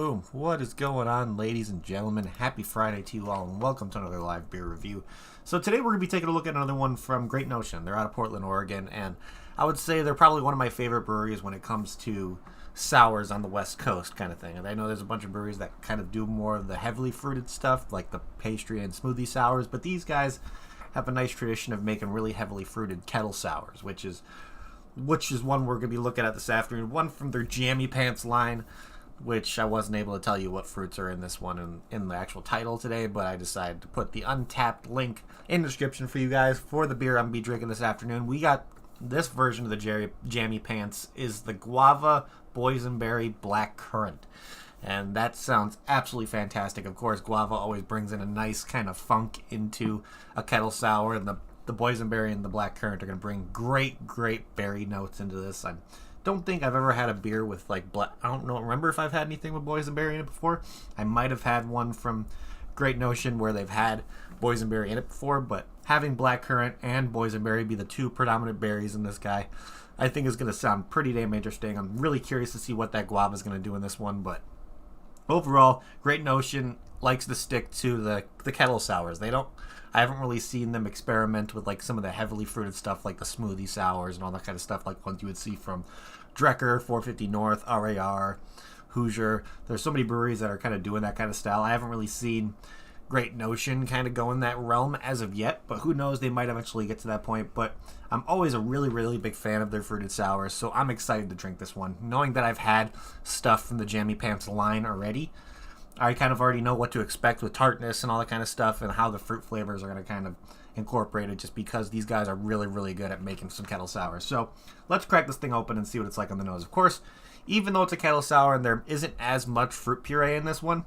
Boom. What is going on, ladies and gentlemen? Happy Friday to you all, and welcome to another live beer review. So today we're going to be taking a look at another one from Great Notion. They're out of Portland, Oregon, and I would say they're probably one of my favorite breweries when it comes to sours on the West Coast kind of thing. And I know there's a bunch of breweries that kind of do more of the heavily fruited stuff, like the pastry and smoothie sours, but these guys have a nice tradition of making really heavily fruited kettle sours, which is one we're going to be looking at this afternoon. One from their Jammy Pants line, which I wasn't able to tell you what fruits are in this one in the actual title today, but I decided to put the Untapped link in the description for you guys for the beer I'm going to be drinking this afternoon. We got this version of the Jammy Pants is the Guava Boysenberry Black Currant, and that sounds absolutely fantastic. Of course, guava always brings in a nice kind of funk into a kettle sour, and the boysenberry and the black currant are going to bring great berry notes into this. I don't think I've ever had a beer with like black. I don't remember if I've had anything with boysenberry in it before. I might have had one from Great Notion where they've had boysenberry in it before, but having black currant and boysenberry be the two predominant berries in this guy, I think is going to sound pretty damn interesting. I'm really curious to see what that guava is going to do in this one, but overall, Great Notion likes to stick to the kettle sours. I haven't really seen them experiment with like some of the heavily fruited stuff like the smoothie sours and all that kind of stuff like ones you would see from Drecker, 450 North, RAR, Hoosier. There's so many breweries that are kind of doing that kind of style. I haven't really seen Great Notion kind of go in that realm as of yet, but who knows, they might eventually get to that point. But I'm always a really big fan of their fruited sours, so I'm excited to drink this one. Knowing that I've had stuff from the Jammy Pants line already, I kind of already know what to expect with tartness and all that kind of stuff and how the fruit flavors are going to kind of incorporate it, just because these guys are really good at making some kettle sours. So let's crack this thing open and see what it's like on the nose. Of course, even though it's a kettle sour and there isn't as much fruit puree in this one,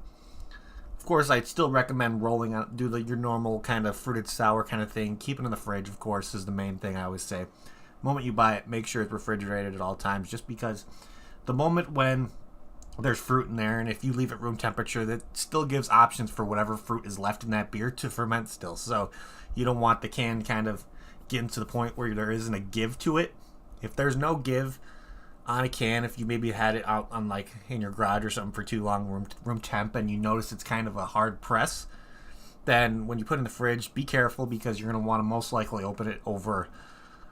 of course, I'd still recommend rolling out, your normal kind of fruited sour kind of thing. Keep it in the fridge, of course, is the main thing I always say. The moment you buy it, make sure it's refrigerated at all times, just because the moment when there's fruit in there, and if you leave it room temperature, that still gives options for whatever fruit is left in that beer to ferment still. So you don't want the can kind of getting to the point where there isn't a give to it. If there's no give on a can, if you maybe had it out on like in your garage or something for too long, room temp, and you notice it's kind of a hard press, then when you put it in the fridge, be careful, because you're going to want to most likely open it over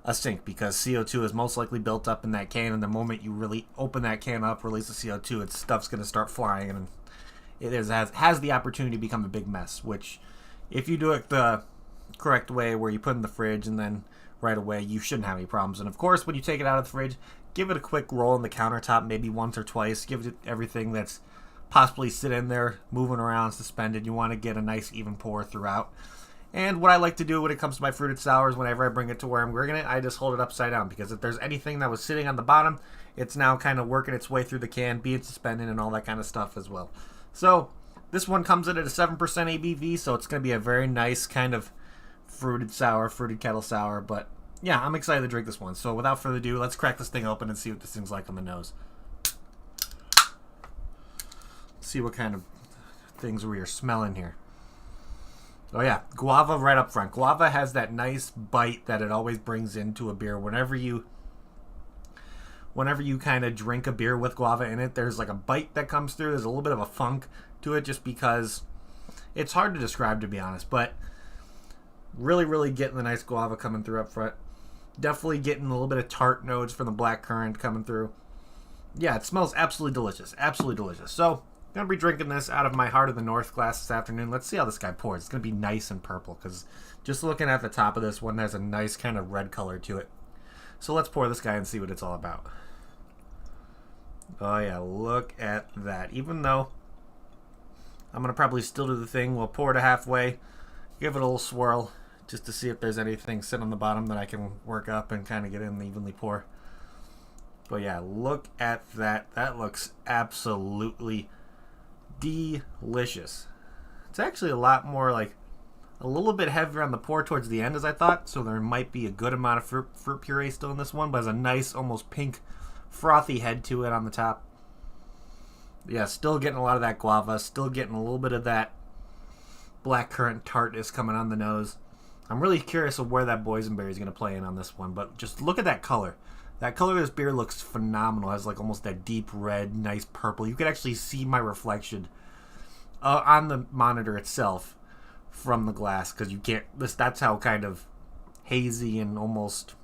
a sink, because CO2 is most likely built up in that can, and the moment you really open that can up, release the CO2, its stuff's going to start flying, and it has the opportunity to become a big mess, which if you do it the correct way, where you put it in the fridge and then right away, you shouldn't have any problems. And of course, when you take it out of the fridge, give it a quick roll on the countertop, maybe once or twice. Give it everything that's possibly sitting in there, moving around, suspended. You want to get a nice even pour throughout. And what I like to do when it comes to my fruited sours, whenever I bring it to where I'm drinking it, I just hold it upside down, because if there's anything that was sitting on the bottom, it's now kind of working its way through the can, being suspended and all that kind of stuff as well. So this one comes in at a 7% ABV, so it's going to be a very nice kind of fruited kettle sour. But yeah, I'm excited to drink this one. So without further ado, let's crack this thing open and see what this thing's like on the nose. See what kind of things we are smelling here. Oh yeah, guava right up front. Guava has that nice bite that it always brings into a beer. Whenever you kind of drink a beer with guava in it, there's like a bite that comes through. There's a little bit of a funk to it, just because it's hard to describe, to be honest. But really getting the nice guava coming through up front. Definitely getting a little bit of tart notes from the black currant coming through. Yeah, it smells absolutely delicious. Absolutely delicious. So I'm going to be drinking this out of my Heart of the North glass this afternoon. Let's see how this guy pours. It's going to be nice and purple, because just looking at the top of this one, has a nice kind of red color to it. So let's pour this guy and see what it's all about. Oh yeah, look at that. Even though I'm going to probably still do the thing, we'll pour it halfway, give it a little swirl, just to see if there's anything sitting on the bottom that I can work up and kind of get in and evenly pour. But yeah, look at that. That looks absolutely delicious. It's actually a lot more, like a little bit heavier on the pour towards the end as I thought, so there might be a good amount of fruit puree still in this one, but has a nice almost pink frothy head to it on the top. Yeah, still getting a lot of that guava, still getting a little bit of that black currant tartness coming on the nose. I'm really curious of where that boysenberry is going to play in on this one, but just look at that color. That color of this beer looks phenomenal. It has like almost that deep red, nice purple. You can actually see my reflection on the monitor itself from the glass, because you can't. That's how kind of hazy and almost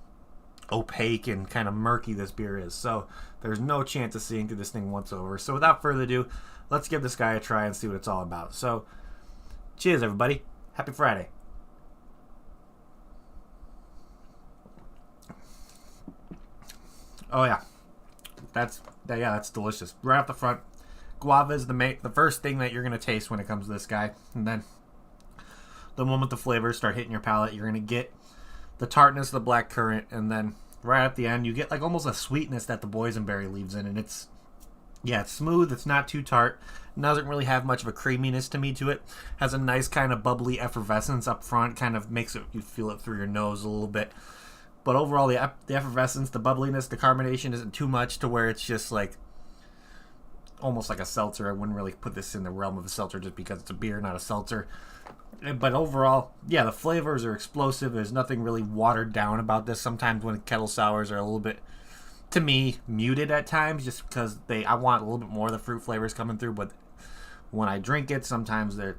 opaque and kind of murky this beer is. So there's no chance of seeing through this thing whatsoever. So without further ado, let's give this guy a try and see what it's all about. So cheers, everybody. Happy Friday. Oh yeah, that's delicious. Right off the front, guava is the first thing that you're gonna taste when it comes to this guy, and then the moment the flavors start hitting your palate, you're gonna get the tartness of the black currant, and then right at the end, you get like almost a sweetness that the boysenberry leaves in, and it's smooth. It's not too tart. It doesn't really have much of a creaminess to me to it. Has a nice kind of bubbly effervescence up front, kind of makes it, you feel it through your nose a little bit. But overall, the effervescence, the bubbliness, the carbonation isn't too much to where it's just like almost like a seltzer. I wouldn't really put this in the realm of a seltzer just because it's a beer, not a seltzer. But overall, yeah, the flavors are explosive. There's nothing really watered down about this. Sometimes when kettle sours are a little bit, to me, muted at times, just because I want a little bit more of the fruit flavors coming through. But when I drink it, sometimes the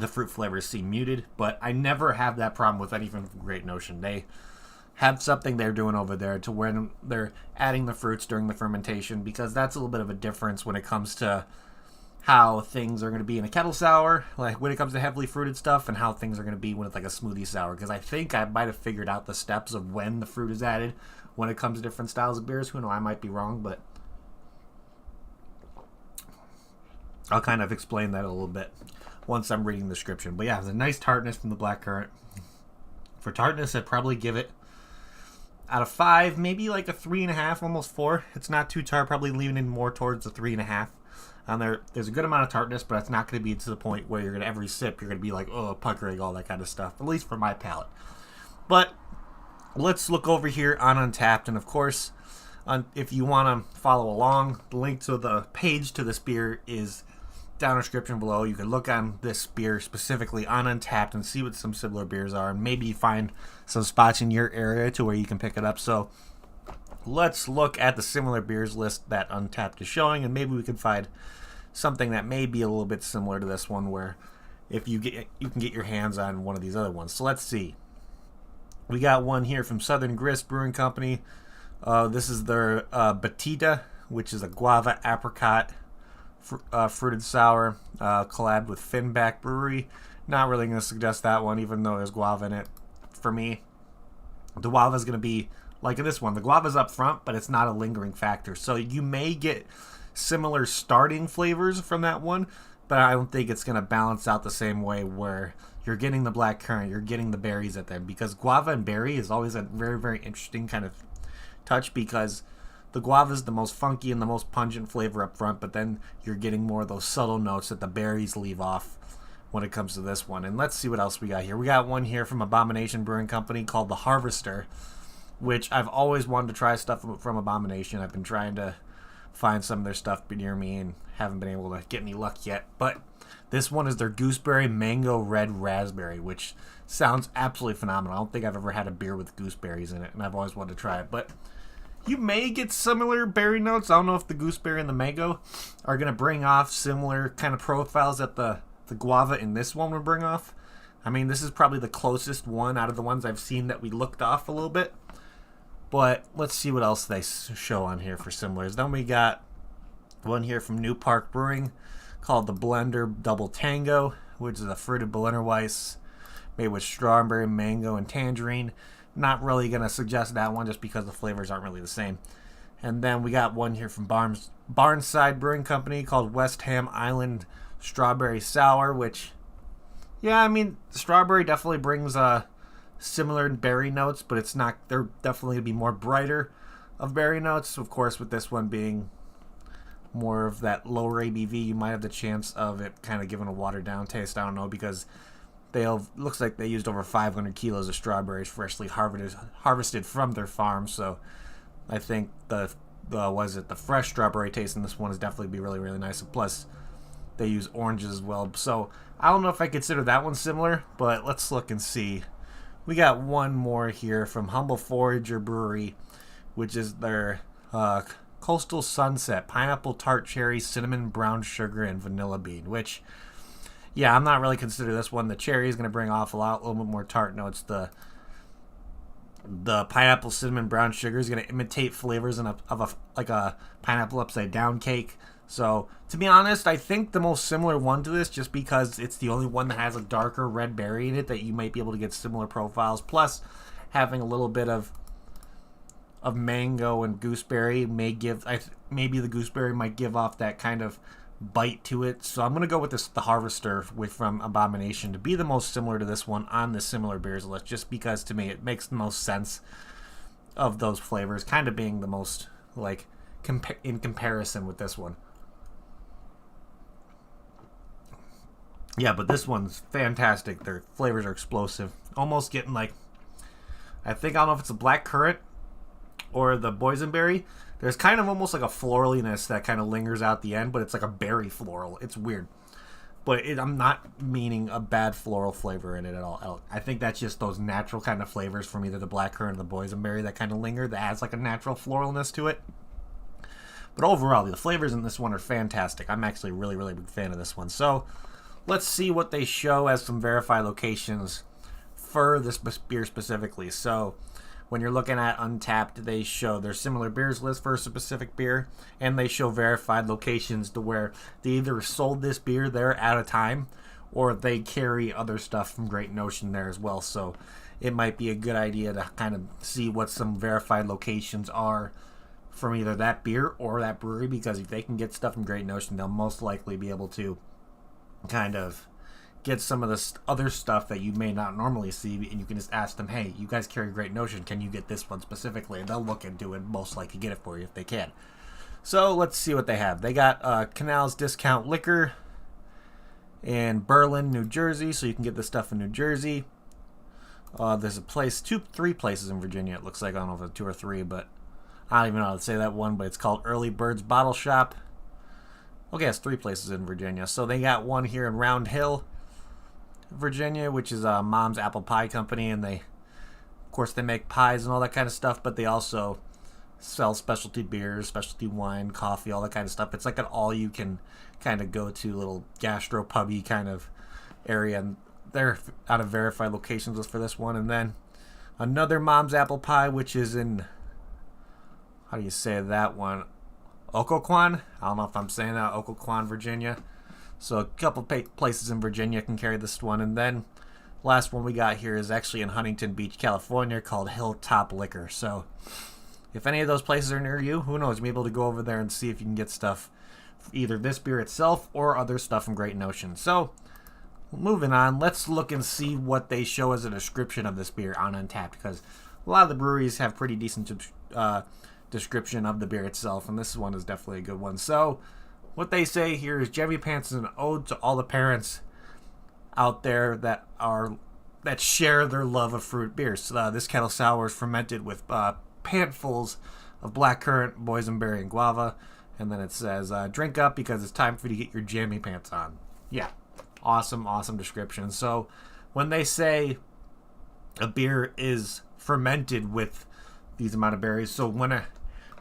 fruit flavors seem muted. But I never have that problem with anything from Great Notion. They have something they're doing over there to where they're adding the fruits during the fermentation, because that's a little bit of a difference when it comes to how things are going to be in a kettle sour, like when it comes to heavily fruited stuff, and how things are going to be when it's like a smoothie sour. Because I think I might have figured out the steps of when the fruit is added when it comes to different styles of beers. Who knows, I might be wrong, but I'll kind of explain that a little bit once I'm reading the description. But yeah, there's a nice tartness from the blackcurrant. For tartness, I'd probably give it, out of 5, maybe like a 3.5, almost 4. It's not too tart, probably leaning more towards the 3.5. There's a good amount of tartness, but it's not going to be to the point where you're going to, every sip, you're going to be like, oh, puckering, all that kind of stuff, at least for my palate. But let's look over here on Untappd, and of course, if you want to follow along, the link to the page to this beer is down in the description below. You can look on this beer specifically on Untappd and see what some similar beers are, and maybe find some spots in your area to where you can pick it up. So let's look at the similar beers list that Untappd is showing, and maybe we can find something that may be a little bit similar to this one, where if you can get your hands on one of these other ones. So let's see. We got one here from Southern Grist Brewing Company. This is their Batida, which is a guava apricot fruited sour, collabed with Finback Brewery. Not really going to suggest that one, even though there's guava in it. For me, the guava is going to be like in this one. The guava's up front, but it's not a lingering factor. So you may get similar starting flavors from that one, but I don't think it's going to balance out the same way where you're getting the black currant, you're getting the berries at them, because guava and berry is always a very, very interesting kind of touch, because the guava is the most funky and the most pungent flavor up front, but then you're getting more of those subtle notes that the berries leave off when it comes to this one. And let's see what else we got here. We got one here from Abomination Brewing Company called the Harvester, which I've always wanted to try stuff from Abomination. I've been trying to find some of their stuff near me and haven't been able to get any luck yet. But this one is their Gooseberry Mango Red Raspberry, which sounds absolutely phenomenal. I don't think I've ever had a beer with gooseberries in it, and I've always wanted to try it. But you may get similar berry notes. I don't know if the gooseberry and the mango are going to bring off similar kind of profiles that the guava in this one would bring off. I mean, this is probably the closest one out of the ones I've seen that we looked off a little bit. But let's see what else they show on here for similars. Then we got one here from New Park Brewing called the Blender Double Tango, which is a fruited Berliner Weiss made with strawberry, mango, and tangerine. Not really going to suggest that one just because the flavors aren't really the same. And then we got one here from Barnside Brewing Company called West Ham Island Strawberry Sour, which, yeah, I mean, strawberry definitely brings similar berry notes, but it's not, they're definitely going to be more brighter of berry notes. Of course, with this one being more of that lower ABV, you might have the chance of it kind of giving a watered down taste. I don't know, because looks like they used over 500 kilos of strawberries freshly harvested from their farm. So I think the fresh strawberry taste in this one is definitely be really, really nice. And plus, they use oranges as well. So I don't know if I consider that one similar, but let's look and see. We got one more here from Humble Forager Brewery which is their Coastal Sunset, pineapple, tart cherry, cinnamon, brown sugar, and vanilla bean, which, yeah, I'm not really considering this one. The cherry is going to bring off a little bit more tart notes. The pineapple, cinnamon, brown sugar is going to imitate flavors of a pineapple upside down cake. So, to be honest, I think the most similar one to this, just because it's the only one that has a darker red berry in it, that you might be able to get similar profiles. Plus, having a little bit of mango and gooseberry maybe the gooseberry might give off that kind of bite to it. So I'm going to go with the Harvester from Abomination to be the most similar to this one on the similar beers list, just because to me it makes the most sense of those flavors, kind of being the most like in comparison with this one. Yeah, but this one's fantastic. Their flavors are explosive. Almost getting like, I don't know if it's a black currant or the boysenberry. There's kind of almost like a floraliness that kind of lingers out the end, but it's like a berry floral. It's weird. But I'm not meaning a bad floral flavor in it at all. I think that's just those natural kind of flavors from either the black currant or the boysenberry that kind of linger, that adds like a natural floralness to it. But overall, the flavors in this one are fantastic. I'm actually a really, really big fan of this one. So let's see what they show as some verified locations for this beer specifically. So when you're looking at Untapped, they show their similar beers list for a specific beer, and they show verified locations to where they either sold this beer there at a time, or they carry other stuff from Great Notion there as well. So it might be a good idea to kind of see what some verified locations are from either that beer or that brewery, because if they can get stuff from Great Notion, they'll most likely be able to kind of get some of the other stuff that you may not normally see, and you can just ask them, hey, you guys carry Great Notion, can you get this one specifically? And they'll look into it and most likely get it for you if they can. So let's see what they have. They got Canals Discount Liquor in Berlin, New Jersey, so you can get this stuff in New Jersey. There's a place, three places in Virginia, it looks like. I don't know if it's 2 or 3, but I don't even know how to say that one, but it's called Early Birds Bottle Shop. Okay, it's 3 places in Virginia. So they got one here in Round Hill, Virginia, which is Mom's Apple Pie Company, and of course they make pies and all that kind of stuff, but they also sell specialty beers, specialty wine, coffee, all that kind of stuff. It's like an all-you-can kind of go-to little gastro-pubby kind of area, and they're out of verified locations list for this one. And then another Mom's Apple Pie, which is in, how do you say that one? Occoquan? I don't know if I'm saying that. Occoquan, Virginia. So a couple places in Virginia can carry this one. And then last one we got here is actually in Huntington Beach, California, called Hilltop Liquor. So if any of those places are near you, who knows, you'll be able to go over there and see if you can get stuff, either this beer itself or other stuff from Great Notion. So moving on, let's look and see what they show as a description of this beer on Untapped, because a lot of the breweries have pretty decent description of the beer itself, and this one is definitely a good one. So what they say here is Jammy Pants is an ode to all the parents out there that share their love of fruit beers. This kettle sour is fermented with pantfuls of blackcurrant, boysenberry, and guava. And then it says, drink up because it's time for you to get your Jammy Pants on. Yeah, awesome description. So when they say a beer is fermented with these amount of berries, so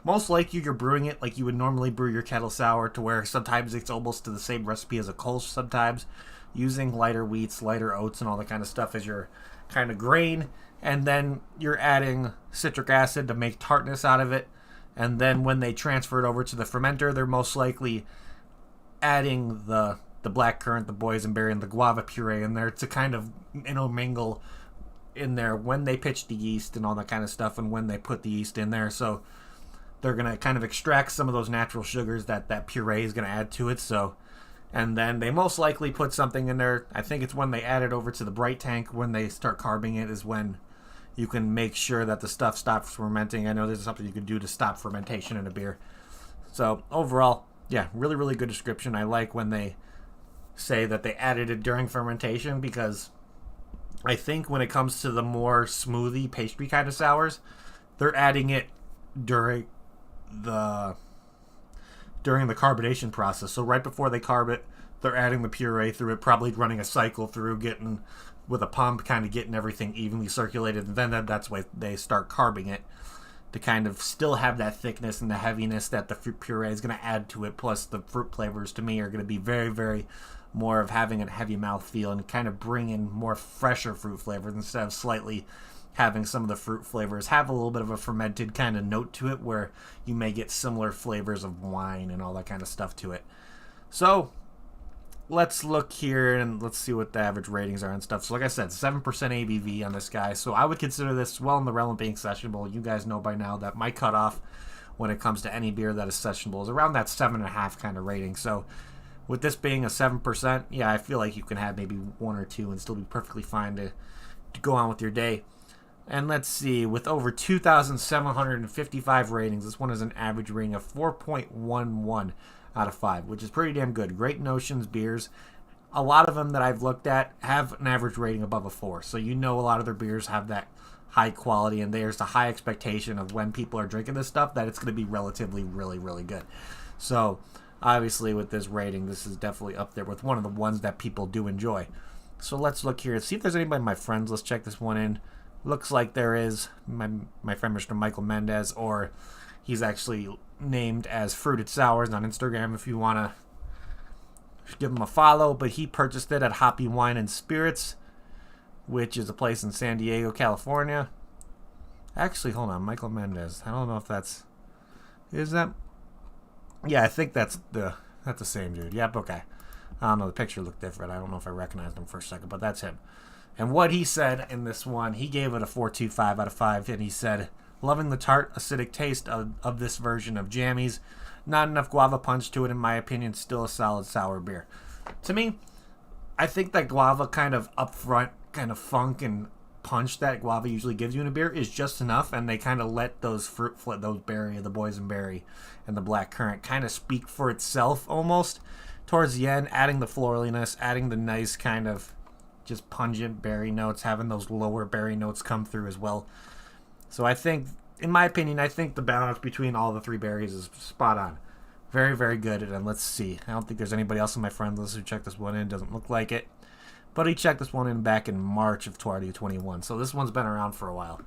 most likely you're brewing it like you would normally brew your kettle sour, to where sometimes it's almost to the same recipe as a Kolsch, sometimes using lighter wheats, lighter oats, and all that kind of stuff as your kind of grain. And then you're adding citric acid to make tartness out of it. And then when they transfer it over to the fermenter, they're most likely adding the blackcurrant, the boysenberry, and the guava puree in there to kind of intermingle in there when they pitch the yeast and all that kind of stuff, and when they put the yeast in there. So they're going to kind of extract some of those natural sugars that puree is going to add to it. So, and then they most likely put something in there. I think it's when they add it over to the bright tank, when they start carbing it, is when you can make sure that the stuff stops fermenting. I know there's something you can do to stop fermentation in a beer. So overall, yeah, really, really good description. I like when they say that they added it during fermentation, because I think when it comes to the more smoothie pastry kind of sours, they're adding it during the carbonation process. So right before they carb it, they're adding the puree through it, probably running a cycle through, getting with a pump, kind of getting everything evenly circulated, and then that's why they start carbing it. to kind of still have that thickness and the heaviness that the fruit puree is going to add to it. Plus, the fruit flavors to me are going to be very, very more of having a heavy mouthfeel and kind of bring in more fresher fruit flavors instead of slightly having some of the fruit flavors have a little bit of a fermented kind of note to it, where you may get similar flavors of wine and all that kind of stuff to it. So let's look here and let's see what the average ratings are and stuff. So like I said, 7% ABV on this guy. So I would consider this well in the realm of being sessionable. You guys know by now that my cutoff when it comes to any beer that is sessionable is around that 7.5 kind of rating. So with this being a 7%, yeah, I feel like you can have maybe one or two and still be perfectly fine to go on with your day. And let's see, with over 2,755 ratings, this one is an average rating of 4.11 out of 5, which is pretty damn good. Great Notions beers. A lot of them that I've looked at have an average rating above a 4. So you know a lot of their beers have that high quality, and there's a high expectation of when people are drinking this stuff that it's going to be relatively really, really good. So obviously with this rating, this is definitely up there with one of the ones that people do enjoy. So let's look here and see if there's anybody in my friends. Let's check this one in. Looks like there is my friend Mr. Michael Mendez, or he's actually named as Fruited Sours on Instagram if you want to give him a follow. But he purchased it at Hoppy Wine and Spirits, which is a place in San Diego, California. Actually, hold on, Michael Mendez. I don't know if that's... Is that... Yeah, I think that's the same dude. Yep, okay. I don't know, the picture looked different. I don't know if I recognized him for a second, but that's him. And what he said in this one, he gave it a 4.25 out of 5, and he said, loving the tart, acidic taste of this version of Jammy's. Not enough guava punch to it, in my opinion. Still a solid sour beer. To me, I think that guava kind of upfront, kind of funk and punch that guava usually gives you in a beer is just enough, and they kind of let those those berry, the boysenberry, and the black currant kind of speak for itself almost towards the end, adding the floraliness, adding the nice kind of just pungent berry notes, having those lower berry notes come through as well. So I think, in my opinion, I think the balance between all the three berries is spot on. Very, very good. And let's see. I don't think there's anybody else in my friend list who checked this one in. Doesn't look like it. But he checked this one in back in March of 2021. So this one's been around for a while.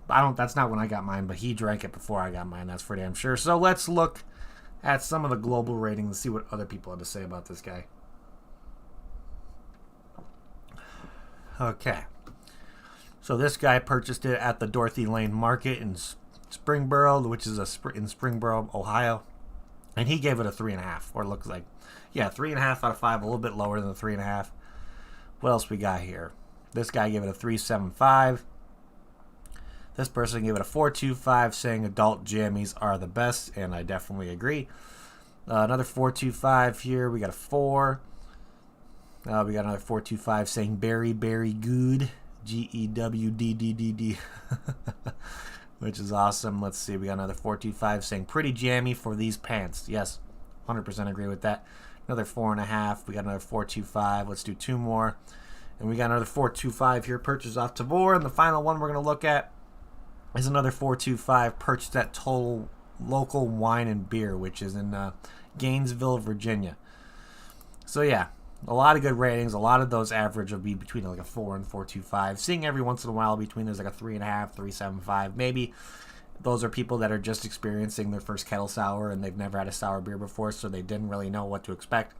That's not when I got mine, but he drank it before I got mine. That's for damn sure. So let's look at some of the global ratings and see what other people had to say about this guy. Okay. So this guy purchased it at the Dorothy Lane Market in Springboro, which is in Springboro, Ohio. And he gave it a 3.5, or it looks like. Yeah, 3.5 out of 5, a little bit lower than the 3.5. What else we got here? This guy gave it a 3.75. This person gave it a 4.25, saying adult jammies are the best, and I definitely agree. Another 4.25 here. We got a 4. We got another 4.25 saying berry good, GEWDDDD, which is awesome. Let's see. We got another 4.25 saying pretty jammy for these pants. Yes, 100% agree with that. Another 4.5. We got another 4.25. Let's do 2 more. And we got another 4.25 here, purchased off Tavor. And the final one we're going to look at is another 4.25 purchased at Total Local Wine and Beer, which is in Gainesville, Virginia. So yeah, a lot of good ratings. A lot of those average will be between like a 4 and 4.25. Seeing every once in a while between there's like a 3.5, 3.75. Maybe those are people that are just experiencing their first kettle sour and they've never had a sour beer before, so they didn't really know what to expect.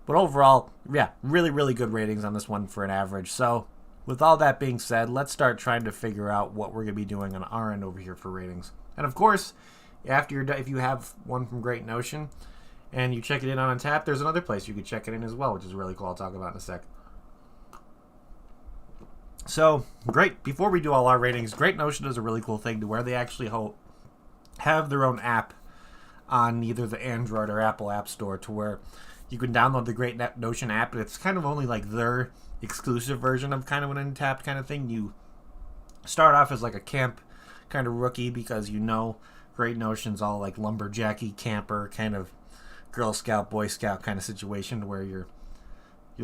But overall, yeah, really, really good ratings on this one for an average. So with all that being said, let's start trying to figure out what we're going to be doing on our end over here for ratings. And of course, after you're done, if you have one from Great Notion and you check it in on Untappd, there's another place you could check it in as well, which is really cool. I'll talk about in a sec. So, great. Before we do all our ratings, Great Notion does a really cool thing to where they actually have their own app on either the Android or Apple App Store, to where you can download the Great Notion app, and it's kind of only like their exclusive version of kind of an Untappd kind of thing. You start off as like a camp kind of rookie, because you know Great Notion's all like lumberjacky camper kind of Girl Scout, Boy Scout kind of situation, where you're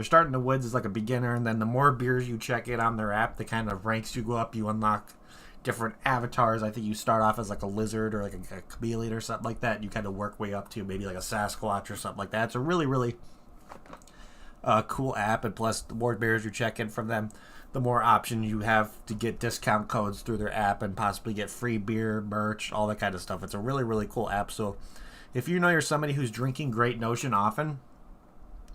starting the woods as like a beginner, and then the more beers you check it on their app, the kind of ranks you go up, you unlock different avatars. I think you start off as like a lizard or like a chameleon or something like that. You kind of work way up to maybe like a Sasquatch or something like that. It's a really, really cool app, and plus the more beers you check in from them, the more options you have to get discount codes through their app and possibly get free beer, merch, all that kind of stuff. It's a really, really cool app. So if you know you're somebody who's drinking Great Notion often,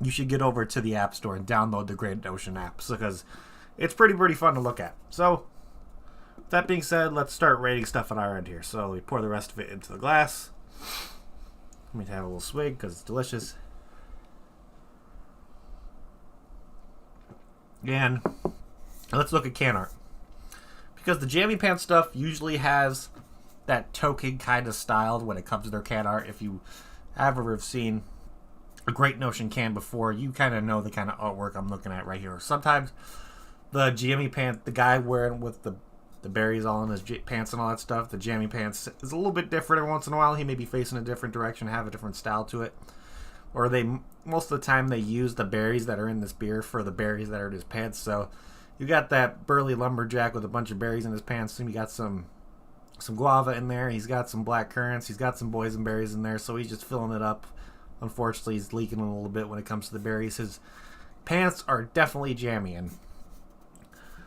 you should get over to the App Store and download the Great Notion app because it's pretty fun to look at. So that being said, let's start rating stuff on our end here. So we pour the rest of it into the glass. Let me have a little swig because it's delicious. And let's look at can art. Because the Jammy Pants stuff usually has that token kind of style when it comes to their can art. If you ever have seen a Great Notion can before, you kind of know the kind of artwork I'm looking at right here. Sometimes the Jammy Pants, the guy wearing with the berries all in his pants and all that stuff, the Jammy Pants is a little bit different every once in a while. He may be facing a different direction, have a different style to it. Or most of the time they use the berries that are in this beer for the berries that are in his pants. So you got that burly lumberjack with a bunch of berries in his pants. And you got some guava in there. He's got some black currants. He's got some boysenberries in there. So he's just filling it up. Unfortunately, he's leaking a little bit when it comes to the berries. His pants are definitely jammy, and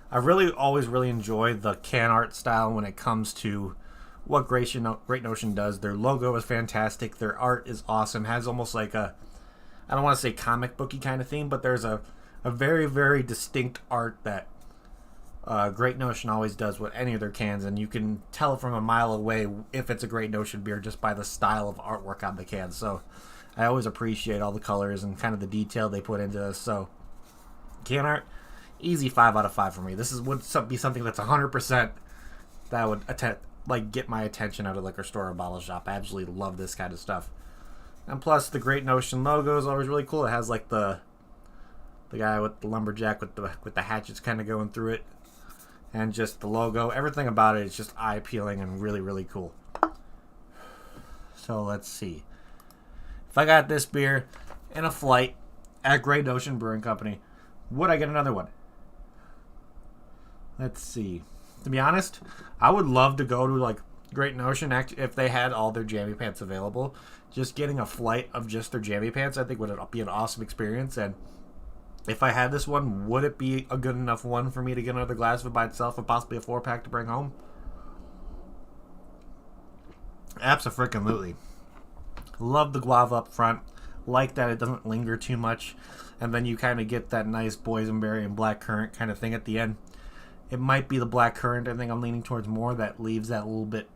I always really enjoy the can art style when it comes to what Great Notion does. Their logo is fantastic. Their art is awesome. Has almost like I don't want to say comic booky kind of theme, but there's a very distinct art that Great Notion always does with any of their cans, and you can tell from a mile away if it's a Great Notion beer just by the style of artwork on the can. So I always appreciate all the colors and kind of the detail they put into this. So can art, easy 5 out of 5 for me. This would be something that's 100% that would get my attention at a liquor store or bottle shop. I absolutely love this kind of stuff. And plus, the Great Notion logo is always really cool. It has like the guy with the lumberjack with the hatchets kind of going through it, and just the logo. Everything about it is just eye appealing and really cool. So let's see. If I got this beer in a flight at Great Notion Brewing Company, would I get another one? Let's see. To be honest, I would love to go to like Great Notion if they had all their Jammy Pants available. Just getting a flight of just their Jammy Pants, I think would be an awesome experience. And if I had this one, would it be a good enough one for me to get another glass of it by itself and possibly a 4-pack to bring home? Abso-freaking-lutely. Love the guava up front. Like that it doesn't linger too much. And then you kind of get that nice boysenberry and black currant kind of thing at the end. It might be the black currant, I think I'm leaning towards more, that leaves that little bit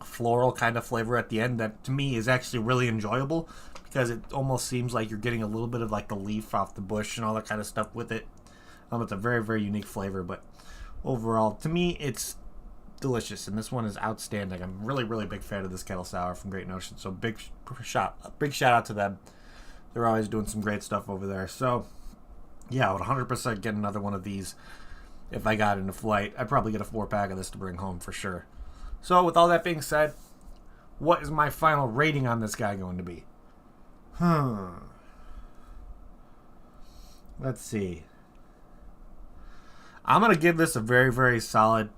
floral kind of flavor at the end that to me is actually really enjoyable because it almost seems like you're getting a little bit of like the leaf off the bush and all that kind of stuff with it. It's a very unique flavor, but overall, to me, it's delicious, and this one is outstanding. I'm really big fan of this kettle sour from Great Notion, so big shout out to them. They're always doing some great stuff over there. So yeah, I would 100% get another one of these if I got in a flight. I'd probably get a 4-pack of this to bring home for sure. So with all that being said, what is my final rating on this guy going to be? Let's see. I'm going to give this a very solid.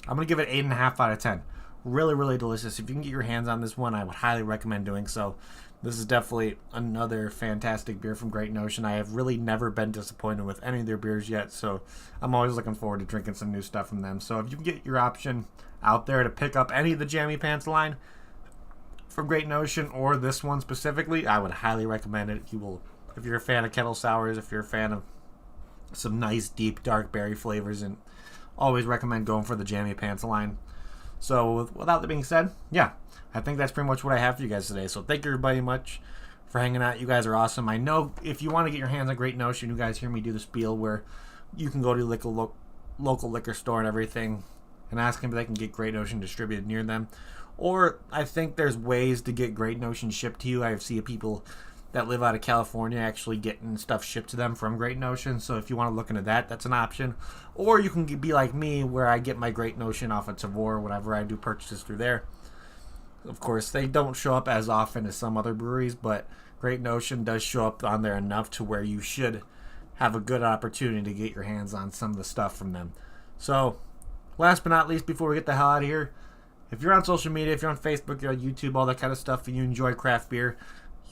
I'm going to give it 8.5 out of 10. Really delicious. If you can get your hands on this one, I would highly recommend doing so. This is definitely another fantastic beer from Great Notion. I have really never been disappointed with any of their beers yet, so I'm always looking forward to drinking some new stuff from them. So if you can get your option out there to pick up any of the Jammy Pants line from Great Notion or this one specifically, I would highly recommend it. If you're a fan of kettle sours, if you're a fan of some nice deep dark berry flavors, and always recommend going for the Jammy Pants line. So without that being said, yeah, I think that's pretty much what I have for you guys today. So thank you everybody much for hanging out. You guys are awesome. I know if you want to get your hands on Great Notion, you guys hear me do the spiel where you can go to local liquor store and everything and ask them if they can get Great Notion distributed near them. Or I think there's ways to get Great Notion shipped to you. I see people that live out of California actually getting stuff shipped to them from Great Notion. So if you want to look into that, that's an option. Or you can be like me where I get my Great Notion off of Tavor whenever I do purchases through there. Of course, they don't show up as often as some other breweries, but Great Notion does show up on there enough to where you should have a good opportunity to get your hands on some of the stuff from them. So, last but not least, before we get the hell out of here, if you're on social media, if you're on Facebook, you're on YouTube, all that kind of stuff, and you enjoy craft beer,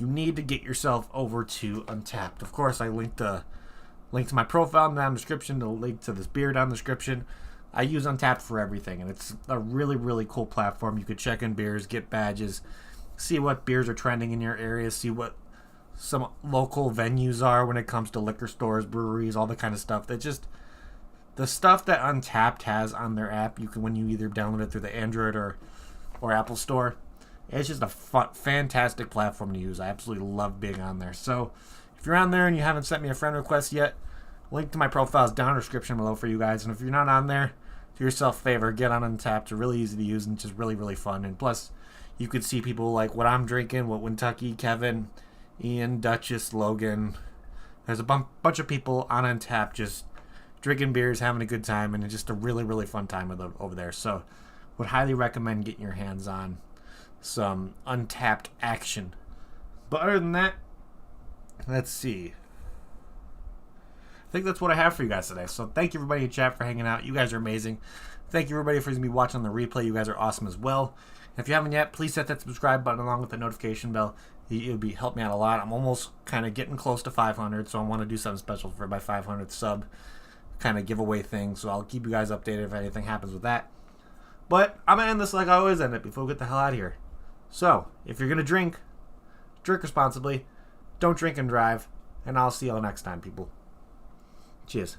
you need to get yourself over to Untapped. Of course, I linked to my profile down in the description, the link to this beer down in the description. I use Untapped for everything, and it's a really, really cool platform. You could check in beers, get badges, see what beers are trending in your area, see what some local venues are when it comes to liquor stores, breweries, all the kind of stuff. That just the stuff that Untapped has on their app. You can, when you either download it through the Android or Apple Store, it's just a fantastic platform to use. I absolutely love being on there. So if you're on there and you haven't sent me a friend request yet, link to my profile is down in the description below for you guys. And if you're not on there, do yourself a favor, get on Untapped. It's really easy to use and just really, really fun. And plus, you could see people like what I'm drinking, what Wintucky, Kevin, Ian, Duchess, Logan. There's a bunch of people on Untapped just drinking beers, having a good time, and it's just a really, really fun time over there. So would highly recommend getting your hands on some Untapped action. But other than that, let's see. I think that's what I have for you guys today. So thank you everybody in chat for hanging out. You guys are amazing. Thank you everybody for watching the replay. You guys are awesome as well. If you haven't yet, please hit that subscribe button along with the notification bell. It would help me out a lot. I'm almost kind of getting close to 500, so I want to do something special for my 500th sub kind of giveaway thing. So I'll keep you guys updated if anything happens with that. But I'm going to end this like I always end it before we get the hell out of here. So if you're going to drink responsibly. Don't drink and drive. And I'll see y'all next time, people. Cheers.